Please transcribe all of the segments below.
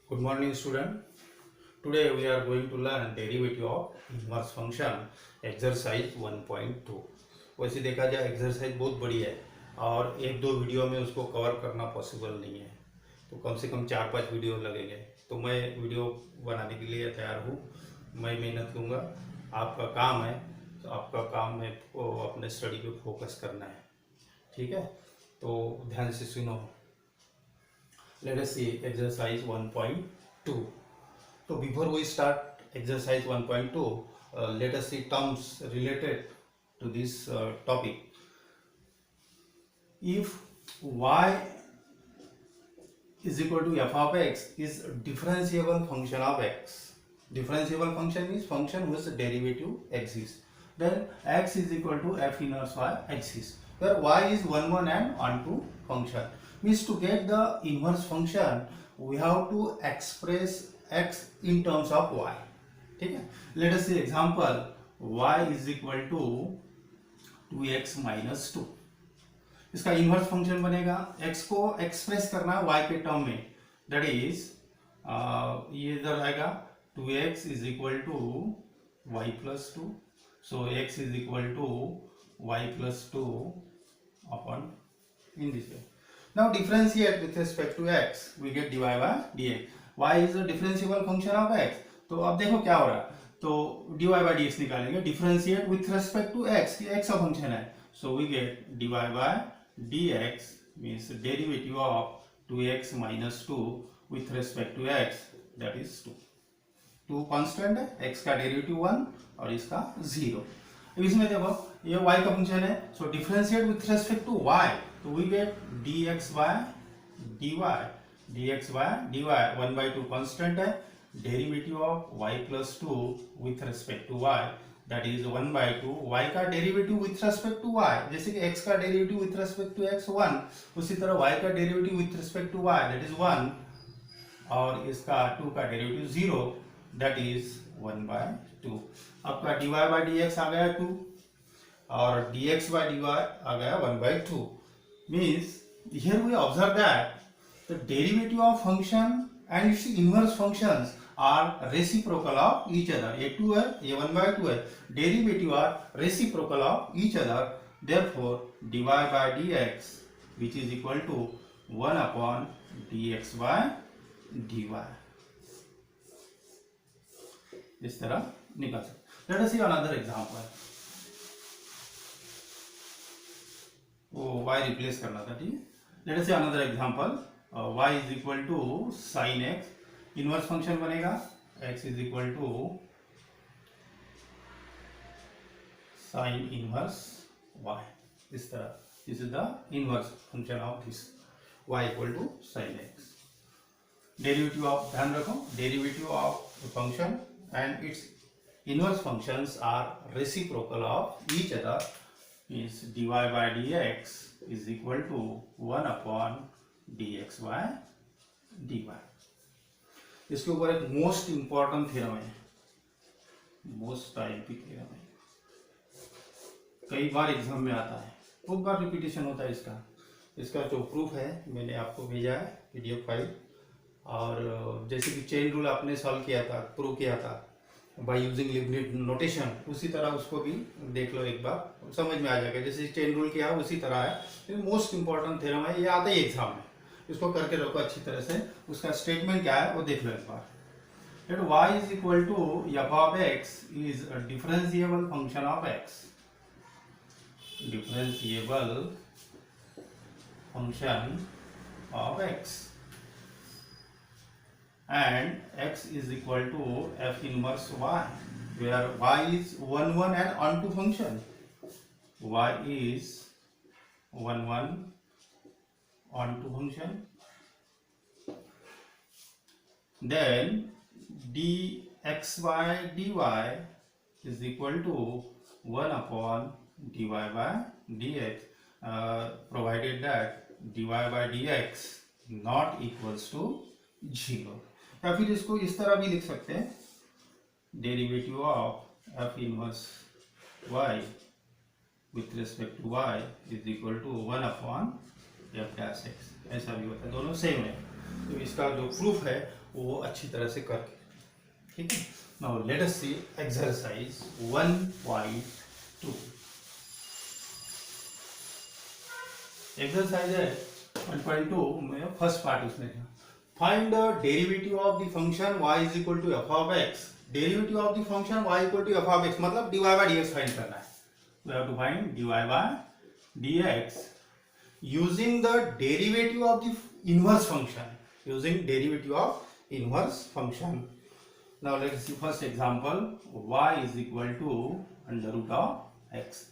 Good morning, student. Today we are going to learn derivative of inverse function exercise 1.2. वैसे देखा जाए exercise बहुत बड़ी है और एक दो वीडियो में उसको कवर करना पॉसिबल नहीं है, तो कम से कम 4-5 वीडियो लगेंगे। तो मैं वीडियो बनाने के लिए तैयार हूँ, मैं मेहनत लूँगा। आपका काम है, तो आपका काम में अपने स्टडी पे फोकस करना है, ठीक है? तो ध्यान से सुनो। Let us see exercise 1.2. So before we start exercise 1.2, let us see terms related to this topic. If y is equal to f of x is differentiable function of x. Differentiable function means function whose derivative exists. Then x is equal to f inverse y exists. Where y is 1 1 and 1 2 function. Means to get the inverse function we have to express x in terms of y. ठीक है? Let us see example. Y is equal to 2x minus 2. इसका inverse function बनेगा। x को express करना है y के term में, that is ये इधर आएगा 2x is equal to y plus 2, so x is equal to y plus 2 upon in this way. Now differentiate with respect to x, we get dy by dx. y is a differentiable function of x। तो अब देखो क्या हो रहा है, तो dy by dx निकालेंगे। Differentiate with respect to x, ये x का फंक्शन है, so we get dy by dx means derivative of 2x minus 2 with respect to x, that is 2. 2 constant है, x का डेरिवेटिव 1 और इसका 0। अब इसमें देखो ये y का फंक्शन है, so differentiate with respect to y, तो we get dx by dy, dx by dy 1/2 constant है, derivative of y plus 2 with respect to y, that is 1/2। y का derivative with respect to y, जैसे कि x का derivative with respect to x 1, उसी तरह y का derivative with respect to y, that is 1, और इसका 2 का डेरिवेटिव 0, that is 1/2। आपका dy by dx आ गया 2 और dx by dy आ गया 1/2। means here we observe that the derivative of function and its inverse functions are reciprocal of each other. ये 2 है, ये 1/2 है, derivative are reciprocal of each other. Therefore dy by dx which is equal to 1 upon dx by dy, इस तरह निकल सकते। Let us see another example. वो y replace करना था, ठीक है। Let us see another example. Y is equal to sin x, inverse function बनेगा x is equal to sin inverse y, इस तरह, this is the inverse function of this y equal to sin x। Derivative of, ध्यान रखो, derivative of function and its inverse functions are reciprocal of each other, means dy by dx is equal to 1 upon dx by dy। इसके ऊपर एक most important theorem है, most IMP theorem है, कई बार exam में आता है, बहुत बार रिपीटेशन होता है इसका। इसका जो प्रूफ है मैंने आपको भेजा है पीडीएफ फाइल, और जैसे कि चेन रूल आपने सॉल्व किया था, प्रूव किया था बाय यूजिंग लिबनिट नोटेशन, उसी तरह उसको भी देख लो एक बार, समझ में आ जाएगा। जैसे चेन रूल किया उसी तरह है, ये मोस्ट इंपॉर्टेंट थ्योरम है, ये आता ही एग्जाम में, इसको करके रखो अच्छी तरह से। उसका स्टेटमेंट क्या है वो देख लो एक बार। Let y is equal to f of x is a differentiable function of x, differentiable function of x, and x is equal to f inverse y, where y is 1 1 and onto function, y is 1 1 onto function, then dx by dy is equal to 1 upon dy by dx, provided that dy by dx not equals to 0। या फिर इसको इस तरह भी लिख सकते हैं, derivative of f inverse y with respect to y is equal to 1 upon F dash x, ऐसा भी होता है, दोनों सेम है। तो इसका जो प्रूफ है वो अच्छी तरह से करके, ठीक है। Now let us see exercise 1.2। Exercise है 1.2 में फर्स्ट पार्ट उसमें था, find the derivative of the function y is equal to F of X. Derivative of the function y equal to F of X मतलब dy by dx find करना है। We have to find dy by dx using the derivative of the inverse function, using derivative of inverse function. Now let us see first example, y is equal to under root of x।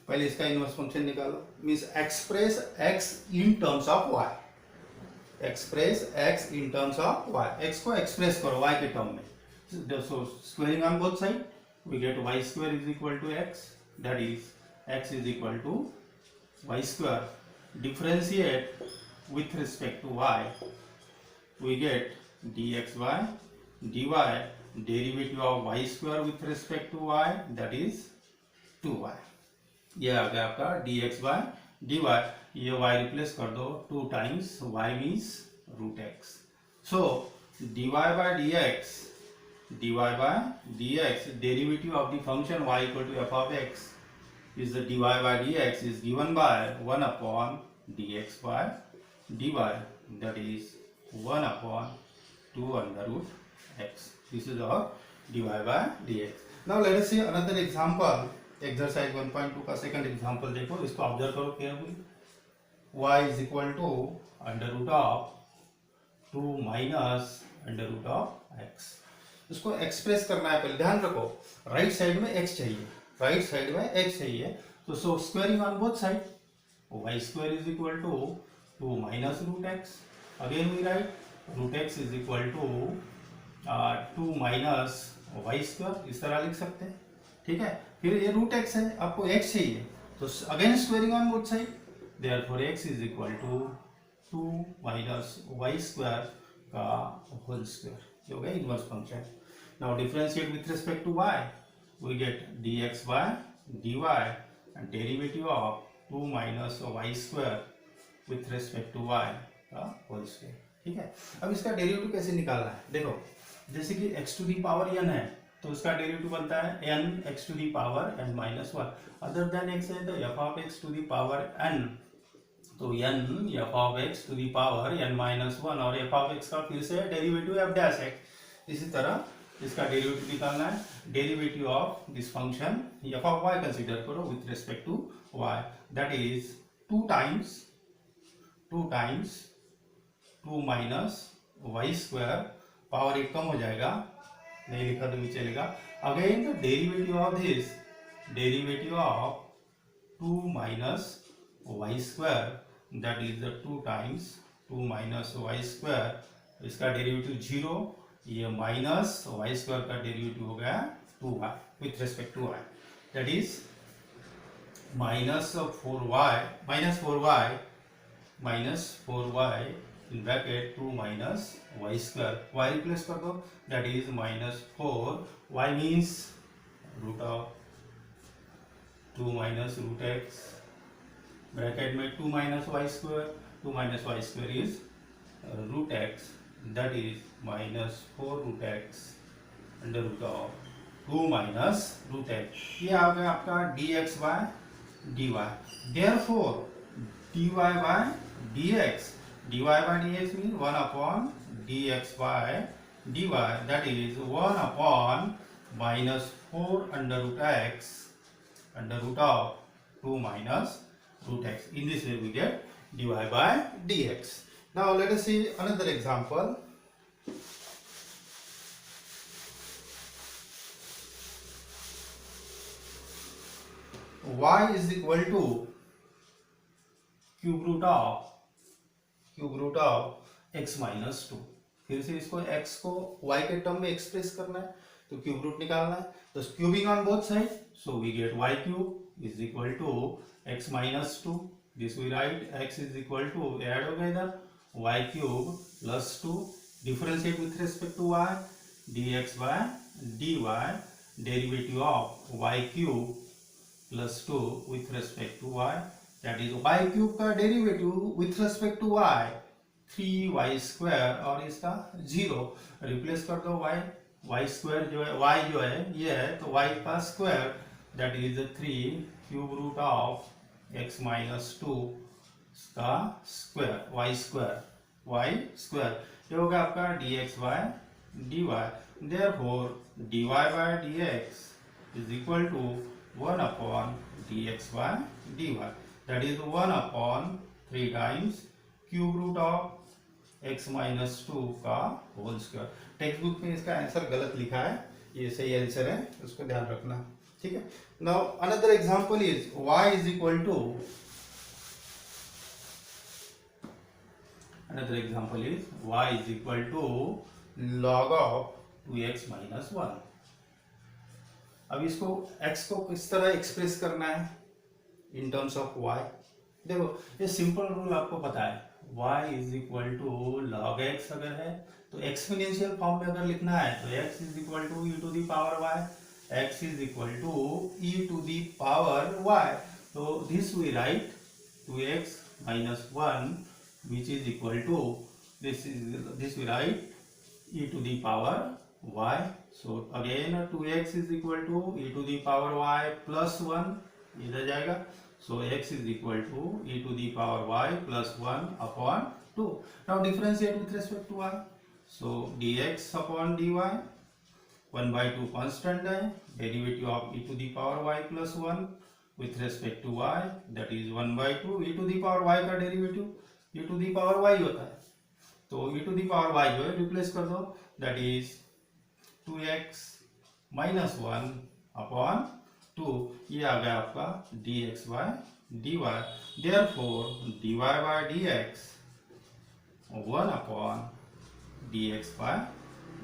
पहले इसका inverse function निकालो, means express x in terms of y, express x in terms of y, x को express करो y के term में। So squaring on both side we get y square is equal to x, that is x is equal to y square, differentiate with respect to y, we get dx by dy, derivative of y square with respect to y, that is 2y। ये आ गया आपका dx by dy, ये y replace कर दो, 2 times y means root x। So dy by dx, dy by dx, derivative of the function y equal to f of x is the dy by dx is given by 1 upon dx by dy, that is 1 upon 2 under root x. This is our dy by dx. Now let us see another example, exercise 1.2 का second example देखो, इसको observe करो carefully. y is equal to under root of 2 minus under root of x। इसको express करना है, पहले ध्यान रखो राइट साइड में x चाहिए, राइट साइड में x चाहिए, तो so squaring on both side, y square is equal to 2 minus root x, again we write root x is equal to 2 minus y square, इस तरह लिख सकते हैं, ठीक है। फिर ये रूट x है, आपको x चाहिए, तो again squaring on both side, therefore x is equal to 2 minus y square का होल स्क्वायर, ये हो गया inverse function. Now differentiate with respect to y, we get dx by dy and derivative of 2 minus y square with respect to y का whole square, ठीक है। अब इसका derivative कैसे निकालना है, देखो जैसे कि x to the power n है, तो उसका डेरिवेटिव बनता है n x to the power n minus 1, other than x है तो f of x to the power n, तो n f of x to the power n minus 1 और f of x का फिर से डेरिवेटिव f डैश x। इसी तरह इसका डेरिवेटिव निकालना है, derivative of this function f of y consider करो with respect to y, that is 2 times 2 minus y square, power एक कम हो जाएगा, नहीं लिखा तो भी चलेगा, again the derivative of this, derivative of 2 minus y square, that is the 2 times 2 minus y square, इसका डेरिवेटिव 0, ये माइनस y स्क्वायर का डेरिवेटिव हो गया 2y with respect to y, that is minus 4y in bracket 2 minus y square, y replace कर दो, that is minus 4y means root of 2 minus root x, bracket में 2 minus y square, 2 minus y square is root x, that is minus 4 root x under root of 2 minus root x। ये आ गया आपका dx bye dy, therefore dy by dx, dy by dx means 1 upon dx by dy, that is 1 upon minus 4 under root x under root of 2 minus root x. In this way we get dy by dx. Now let us see another example. Y is equal to cube root of x minus 2। फिर से इसको x को y के term में express करना है, तो cube root निकालना है, तो cubing on both side, so we get y cube is equal to x minus 2, this we write x is equal to, add हो गया इधर y cube plus 2, differentiate with respect to y, dx bye dy, derivative of y cube plus 2 with respect to y, that is y cube का derivative with respect to y 3y square और इसका 0 replace कर दो y square जो है y जो है ये है तो y का square that is 3 cube root of x minus 2 का स्क्वायर y स्क्वायर ये होगा आपका dx bye dy therefore dy by dx is equal to 1 upon dx bye dy that is 1 upon 3 times cube root of x minus 2 का whole square. Text book में इसका answer गलत लिखा है, ये सही आंसर है, उसको ध्यान रखना। ठीक है, now another example is y is equal to another example is y is equal to log of 2x minus 1। अब इसको x को किस तरह एक्सप्रेस करना है इन टर्म्स ऑफ y। देखो ये सिंपल रूल आपको पता है, y is equal to log x अगर है तो एक्सपोनेंशियल फॉर्म में अगर लिखना है तो x is equal to e to the power y, x is equal to e to the power y। तो this we write 2x minus 1 which is equal to this we write e to the power y। So again 2x is equal to e to the power y plus 1 इधर जाएगा। So x is equal to e to the power y plus 1 upon 2। Now differentiate with respect to y। So dx upon dy 1 by 2 constant है, derivative of e to the power y plus 1 with respect to y that is 1 by 2 e to the power y का derivative e to the power y होता है, तो e to the power y जो है replace कर दो that is 2x minus 1 upon 2, ये आ गया आपका dx bye dy। Therefore dy by dx 1 upon dx bye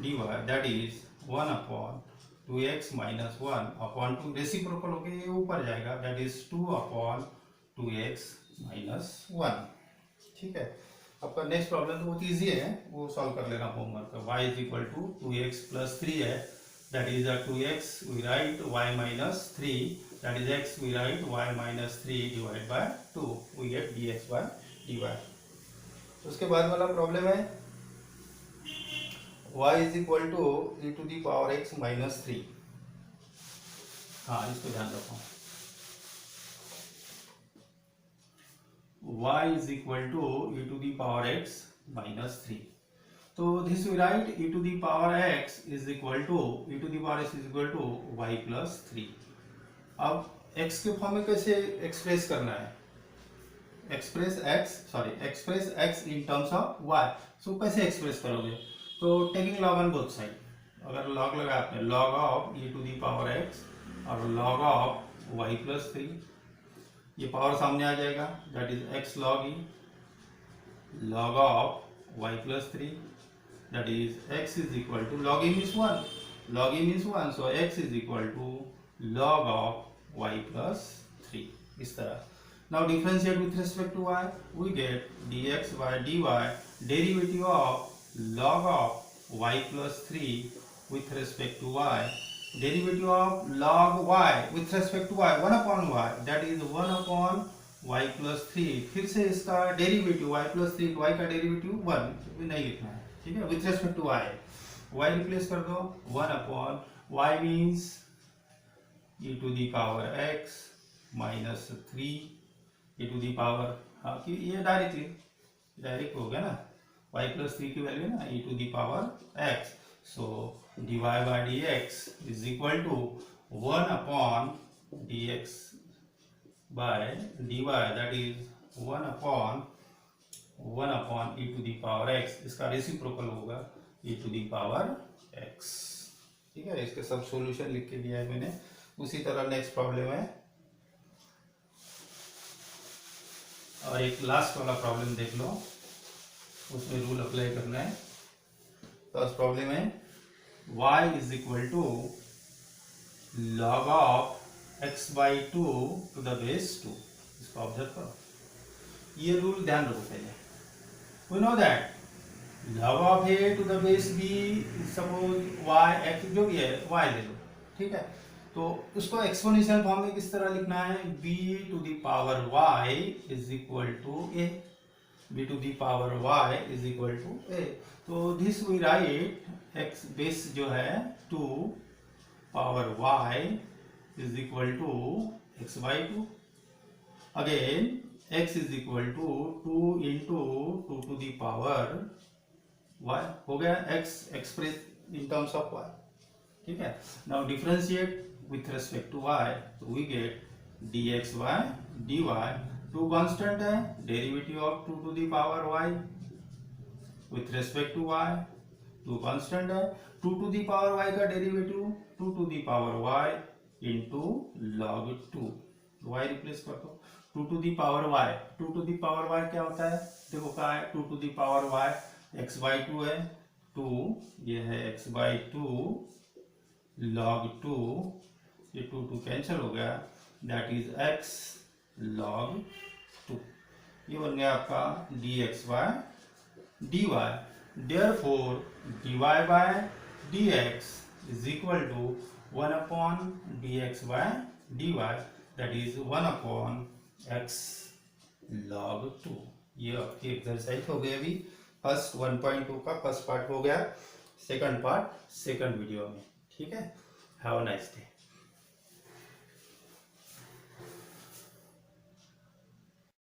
dy that is 1 upon 2x minus 1 upon 2 reciprocal होके ये ऊपर जाएगा that is 2 upon 2x minus 1। ठीक है, आपका नेक्स्ट प्रॉब्लम तो बहुत इजी है, वो सॉल्व कर लेना होमवर्क का। y is equal to 2x plus 3 है that is 2x we write y minus 3 that is x we write y minus 3 divide by 2 we get dx bye dy। उसके बाद वाला प्रॉब्लम है y is equal to e to the power x minus 3। हाँ इसको ध्यान रखो, y is equal to e to the power x minus 3। तो this we write e to the power x is equal to e to the power x is equal to y plus 3। अब x के form में कैसे express करना है, express x in terms of y। सो कैसे express करोगे, तो taking log on both side, अगर log लगा आपने log of e to the power x और log of y plus 3, ये पावर सामने आ जाएगा that is x log e log of y plus 3 that is x is equal to log e means 1 so x is equal to log of y plus 3 इस तरह। Now differentiate with respect to y we get dx by dy derivative of log of y plus 3 with respect to y, derivative of log y with respect to y 1 upon y that is 1 upon y plus 3। फिर से इसका derivative y plus 3 y का derivative 1 भी नहीं लिखना है, ठीक है, with respect to y replace कर दो 1 upon y means e to the power x minus 3 e to the power, हाँ कि ये डायरेक्ट हो गया ना, y plus 3 की वैल्यू ना e to the power x। So dy by dx is equal to 1 upon dx by dy that is 1 upon e to the power x, इसका reciprocal होगा e to the power x। ठीक है, इसके सब solution लिख के दिया है मैंने। उसी तरह नेक्स्ट प्रॉब्लम है और एक लास्ट वाला प्रॉब्लम देख लो, उसमें रूल अप्लाई करना है। फर्स्ट प्रॉब्लम है y is equal to log of x by 2 to the base 2। इसको ऑब्जर्व करो, ये रूल ध्यान रखो पहले। we know that log of a to the base b suppose y x जो भी है y ले लो, ठीक है। तो उसको एक्सपोनेंशियल फॉर्म में किस तरह लिखना है, b to the power y is equal to a, b to the power y is equal to a। तो this we write x base जो है 2 power y is equal to x by 2। Again x is equal to 2 into 2 to the power y, हो गया x express in terms of y, ठीक है। Now differentiate with respect to y, तो we get dx by dy, two constant है, derivative of 2 to the power y with respect to y, two constant है, 2 to the power y का derivative 2 to the power y into log 2, y replace कर दो, 2 to the power y, 2 to the power y क्या होता है, देखो क्या है, 2 to the power y x by 2 है, 2 ये है x बाई 2 log 2, ये 2 2 कैंसिल हो गया, दैट इज x log 2, ये बन गया आपका dx bye dy। therefore dy by dx is equal to 1 upon dx bye dy, that is 1 upon x log 2। ये आपकी एक्सरसाइज हो गई अभी फर्स्ट 1.2 का फर्स्ट पार्ट हो गया, सेकंड पार्ट सेकंड वीडियो में, ठीक है। Have a nice day.